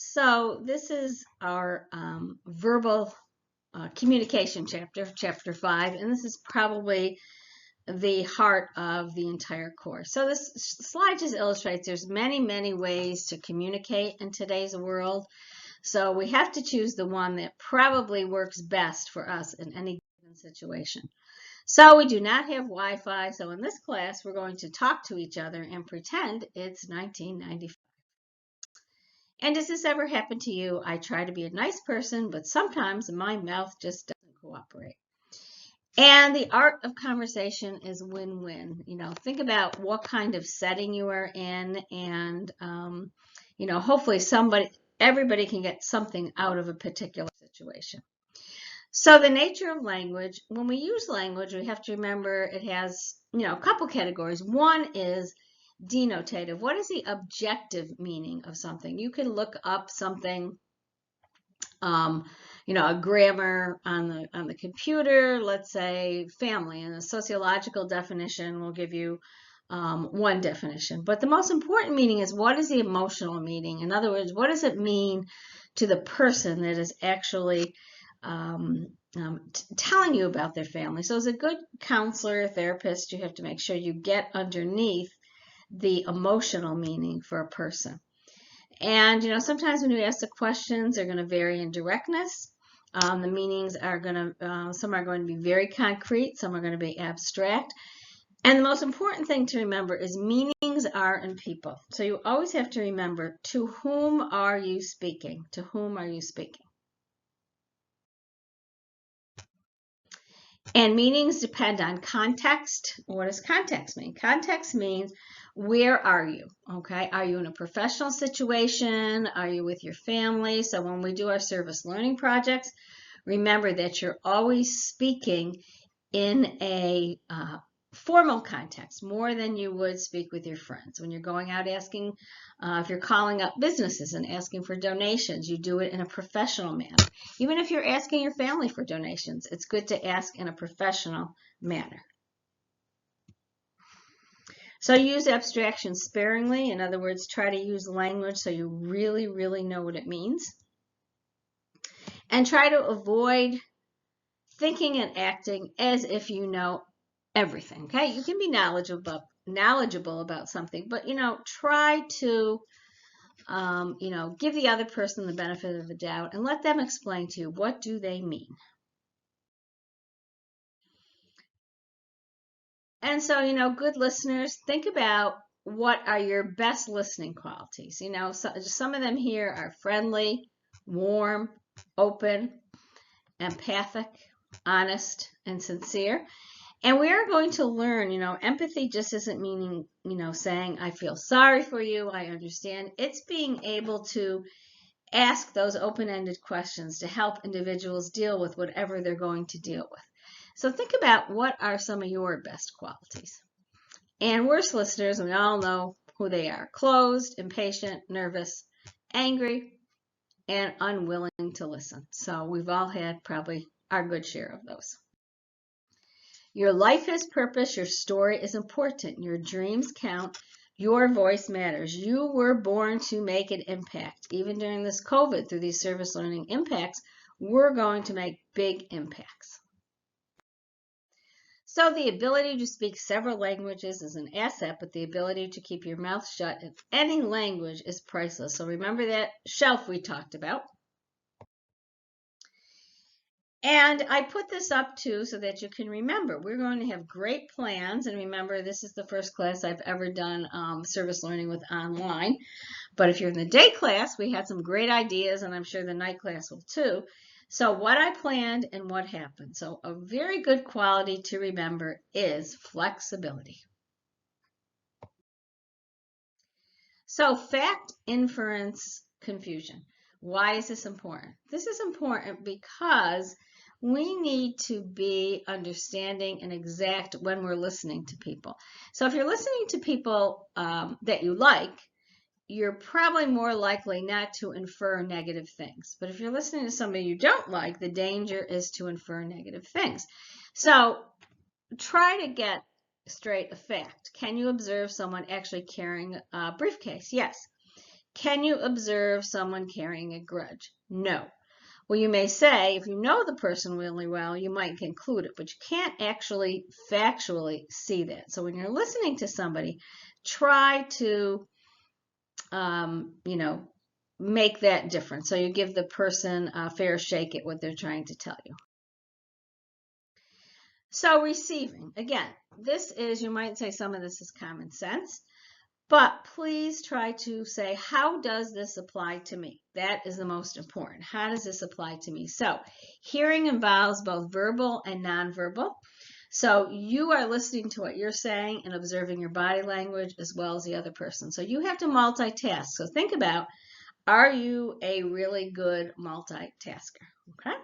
So this is our verbal communication chapter, chapter 5, and this is probably the heart of the entire course. So this slide just illustrates there's many, many ways to communicate in today's world. So we have to choose the one that probably works best for us in any given situation. So we do not have Wi-Fi. So in this class, we're going to talk to each other and pretend it's 1995. And does this ever happen to you? I try to be a nice person, but sometimes my mouth just doesn't cooperate. And the art of conversation is win-win. Think about what kind of setting you are in, and hopefully everybody can get something out of a particular situation. So the nature of language, when we use language, we have to remember it has, a couple categories. One is denotative. What is the objective meaning of something? You can look up something, a grammar on the computer, let's say family, and a sociological definition will give you one definition. But the most important meaning is, what is the emotional meaning? In other words, what does it mean to the person that is actually telling you about their family? So as a good counselor, therapist, you have to make sure you get underneath the emotional meaning for a person. And sometimes when you ask the questions, they're going to vary in directness. The meanings are going to, some are going to be very concrete, some are going to be abstract. And the most important thing to remember is meanings are in people. So you always have to remember, to whom are you speaking? To whom are you speaking? And meanings depend on context. What does context mean? Context means, where are you? Okay, are you in a professional situation? Are you with your family? So when we do our service learning projects, remember that you're always speaking in a formal context, more than you would speak with your friends. When you're going out asking, if you're calling up businesses and asking for donations, you do it in a professional manner. Even if you're asking your family for donations, it's good to ask in a professional manner. So use abstraction sparingly. In other words, try to use language so you really, really know what it means. And try to avoid thinking and acting as if you know everything. Okay, you can be knowledgeable about something, but try to give the other person the benefit of the doubt and let them explain to you, what do they mean. And so good listeners, think about, what are your best listening qualities. Some of them here are friendly, warm, open, empathic, honest, and sincere. And we are going to learn, empathy just isn't meaning, saying, I feel sorry for you, I understand. It's being able to ask those open-ended questions to help individuals deal with whatever they're going to deal with. So think about, what are some of your best qualities. And worst listeners, we all know who they are: closed, impatient, nervous, angry, and unwilling to listen. So we've all had probably our good share of those. Your life has purpose. Your story is important. Your dreams count. Your voice matters. You were born to make an impact. Even during this COVID, through these service learning impacts, we're going to make big impacts. So the ability to speak several languages is an asset, but the ability to keep your mouth shut in any language is priceless. So remember that shelf we talked about. And I put this up too so that you can remember. We're going to have great plans. And remember, this is the first class I've ever done service learning with online. But if you're in the day class, we had some great ideas, and I'm sure the night class will too. So what I planned and what happened. So a very good quality to remember is flexibility. So fact, inference, confusion. Why is this important? This is important because we need to be understanding and exact when we're listening to people. So if you're listening to people that you like, you're probably more likely not to infer negative things. But if you're listening to somebody you don't like, the danger is to infer negative things. So try to get straight a fact. Can you observe someone actually carrying a briefcase? Yes. Can you observe someone carrying a grudge? No. Well, you may say, if you know the person really well, you might conclude it, but you can't actually factually see that. So when you're listening to somebody, try to, make that difference. So you give the person a fair shake at what they're trying to tell you. So receiving, again, this is, you might say some of this is common sense, but please try to say, how does this apply to me? That is the most important. How does this apply to me? So hearing involves both verbal and nonverbal. So you are listening to what you're saying and observing your body language as well as the other person. So you have to multitask. So think about, are you a really good multitasker? Okay.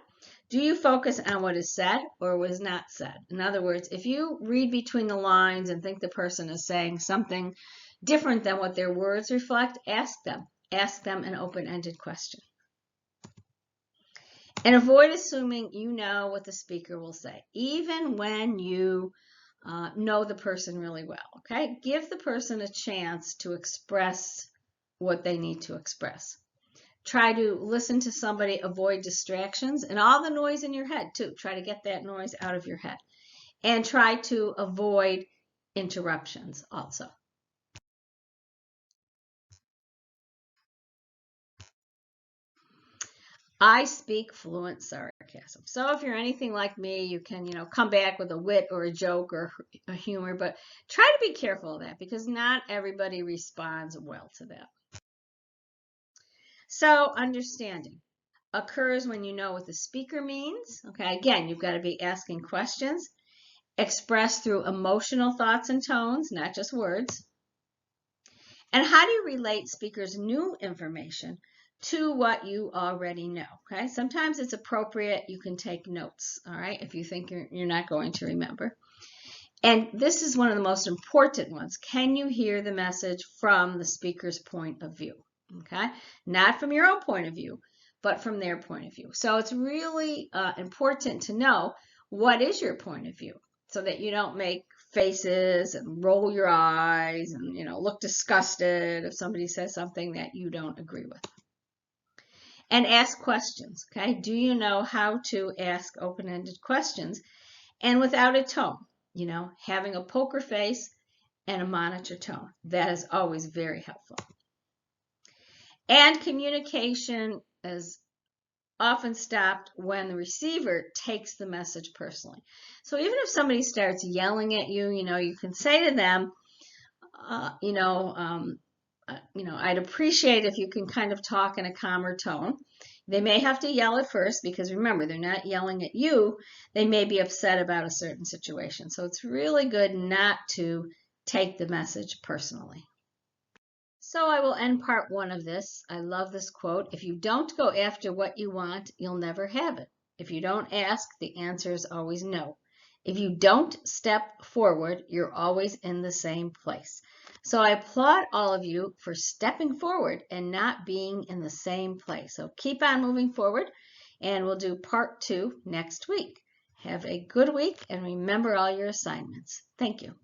Do you focus on what is said or what is not said? In other words, if you read between the lines and think the person is saying something different than what their words reflect, ask them. Ask them an open-ended question. And avoid assuming you know what the speaker will say, even when you know the person really well. Okay? Give the person a chance to express what they need to express. Try to listen to somebody, avoid distractions and all the noise in your head too. Try to get that noise out of your head. And try to avoid interruptions also. I speak fluent sarcasm. So if you're anything like me, you can, come back with a wit or a joke or a humor, but try to be careful of that because not everybody responds well to that. So understanding occurs when you know what the speaker means. Okay, again, you've got to be asking questions, expressed through emotional thoughts and tones, not just words. And how do you relate speakers' new information to what you already know? Okay, sometimes it's appropriate. You can take notes, all right, if you think you're not going to remember. And this is one of the most important ones. Can you hear the message from the speaker's point of view? Okay, not from your own point of view, but from their point of view. So it's really important to know what is your point of view so that you don't make faces and roll your eyes and look disgusted if somebody says something that you don't agree with. And ask questions. Okay, do you know how to ask open-ended questions and without a tone? Having a poker face and a monitor tone. That is always very helpful. And communication is often stopped when the receiver takes the message personally. So even if somebody starts yelling at you, you can say to them, I'd appreciate if you can kind of talk in a calmer tone. They may have to yell at first because remember, they're not yelling at you. They may be upset about a certain situation. So it's really good not to take the message personally. So I will end part 1 of this. I love this quote. If you don't go after what you want, you'll never have it. If you don't ask, the answer is always no. If you don't step forward, you're always in the same place. So I applaud all of you for stepping forward and not being in the same place. So keep on moving forward, and we'll do part 2 next week. Have a good week, and remember all your assignments. Thank you.